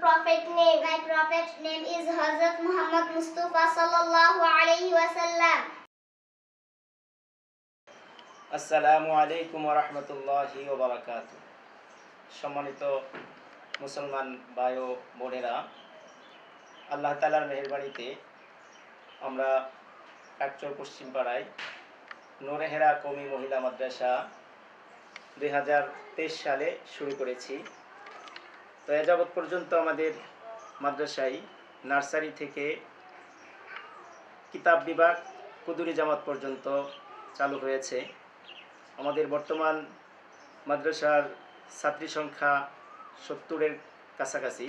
prophet name? My prophet's name is Hazrat Muhammad Mustafa sallallahu alayhi wa sallam. আসসালামু আলাইকুম ওয়া রাহমাতুল্লাহি ওয়া বারাকাতুহু। সম্মানিত মুসলমান ভাই ও বোনেরা, আল্লাহ তাআলার মেহেরবানিতে আমরা কাকচর পশ্চিম পাড়ায় নূরে হেরা কওমি মহিলা মাদ্রাসা 2023 সালে শুরু করেছি। তো এ যাবৎ পর্যন্ত আমাদের মাদ্রাসায় নার্সারি থেকে কিতাব বিভাগ কুদুরি জামাত পর্যন্ত চালু হয়েছে। আমাদের বর্তমান মাদ্রাসার ছাত্রী সংখ্যা 70-এর কাছাকাছি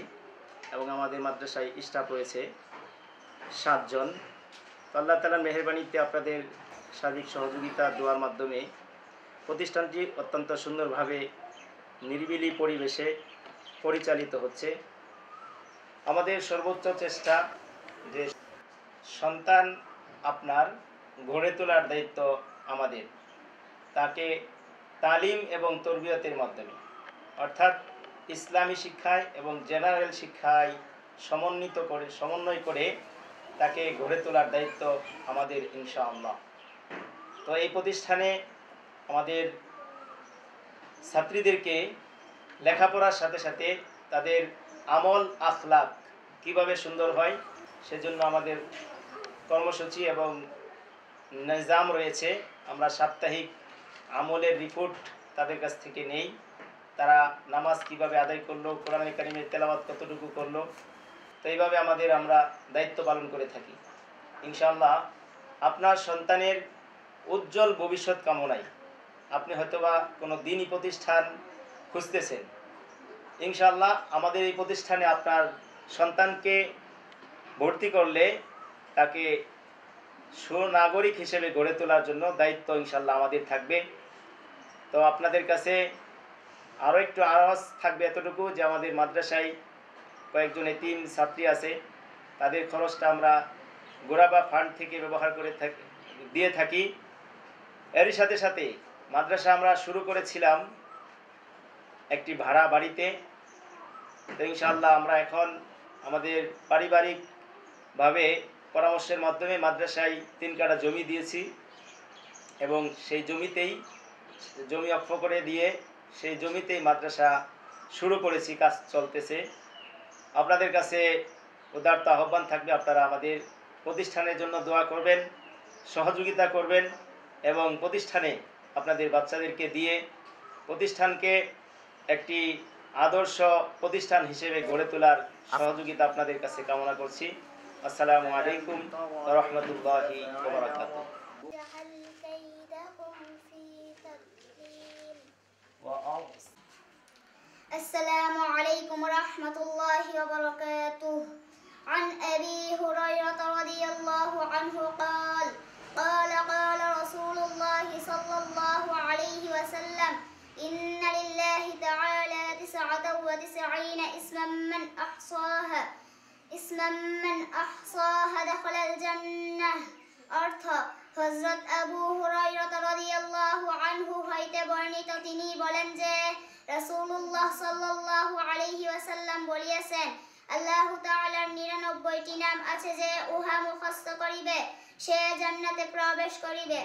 এবং আমাদের মাদ্রাসায় স্টাফ রয়েছে 7 জন। তো আল্লাহ তাআলার মেহেরবানিতে আপনাদের সার্বিক সহযোগিতা দোয়ার মাধ্যমে প্রতিষ্ঠানটি অত্যন্ত সুন্দরভাবে নিরিবিলি পরিবেশে পরিচালিত হচ্ছে। আমাদের সর্বোচ্চ চেষ্টা যে সন্তান আপনার গড়ে তোলার দায়িত্ব আমাদের, তাকে তালিম এবং তরবিয়তের মাধ্যমে অর্থাৎ ইসলামী শিক্ষায় এবং জেনারেল শিক্ষায় সমন্বয় করে তাকে গড়ে তোলার দায়িত্ব আমাদের ইনশাআল্লাহ। তো এই প্রতিষ্ঠানে আমাদের ছাত্রীদেরকে লেখাপড়ার সাথে সাথে তাদের আমল আখলাক কিভাবে সুন্দর হয় সেজন্য আমাদের কর্মসূচি এবং নিজাম রয়েছে। আমরা সাপ্তাহিক আমলের রিপোর্ট তাদের কাছ থেকে নেই, তারা নামাজ কিভাবে আদায় করলো, কোরআন কারীমের তেলাওয়াত কতটুকু করলো। তো এইভাবে আমরা দায়িত্ব পালন করে থাকি। ইনশাআল্লাহ আপনার সন্তানের উজ্জ্বল ভবিষ্যৎ কামনায় আপনি হয়তোবা কোনো দিনী প্রতিষ্ঠান খুঁজতেছেন, ইনশাআল্লাহ আমাদের এই প্রতিষ্ঠানে আপনার সন্তানকে ভর্তি করলে তাকে সুনাগরিক হিসেবে গড়ে তোলার জন্য দায়িত্ব ইনশাআল্লাহ আমাদের থাকবে। তো আপনাদের কাছে আরও একটু আওয়াজ থাকবে এতটুকু যে আমাদের মাদ্রাসায় কয়েকজন এতিম ছাত্রী আছে, তাদের খরচটা আমরা গোরাবা ফান্ড থেকে ব্যবহার করে দিয়ে থাকি। এরই সাথে সাথে মাদ্রাসা আমরা শুরু করেছিলাম একটি ভাড়া বাড়িতে। তো ইনশাআল্লাহ আমরা এখন আমাদের পারিবারিকভাবে পরামর্শের মাধ্যমে মাদ্রাসায় 3 কাঠা জমি দিয়েছি এবং সেই জমি অক্ষ করে দিয়ে সেই জমিতেই মাদ্রাসা শুরু করেছি, কাজ চলতেছে। আপনাদের কাছে উদারতা আহ্বান থাকবে, আপনারা আমাদের প্রতিষ্ঠানের জন্য দোয়া করবেন, সহযোগিতা করবেন এবং প্রতিষ্ঠানে আপনাদের বাচ্চাদেরকে দিয়ে প্রতিষ্ঠানকে একটি আদর্শ প্রতিষ্ঠান হিসেবে গড়ে তোলার সহযোগিতা আপনাদের কাছে কামনা করছি। আসসালামু আলাইকুম ওয়া রাহমাতুল্লাহি ওয়া বারাকাতুহু। السلام عليكم ورحمة الله وبركاته. عن أبي هريرة رضي الله عنه قال قال رسول الله صلى الله عليه وسلم إن لله تعالى 99 اسما من أحصاها دخل الجنة. অর্থ হযরত আবু হুরায়রা রাদিয়াল্লাহু আনহু হইতে বর্ণিত, তিনি বলেন যে রাসূলুল্লাহ সাল্লাল্লাহু আলাইহি ওয়াসাল্লাম বলিয়াছেন, আল্লাহ তাআলার 99টি নাম আছে যে উহা মুখস্থ করিবে সে জান্নাতে প্রবেশ করিবে।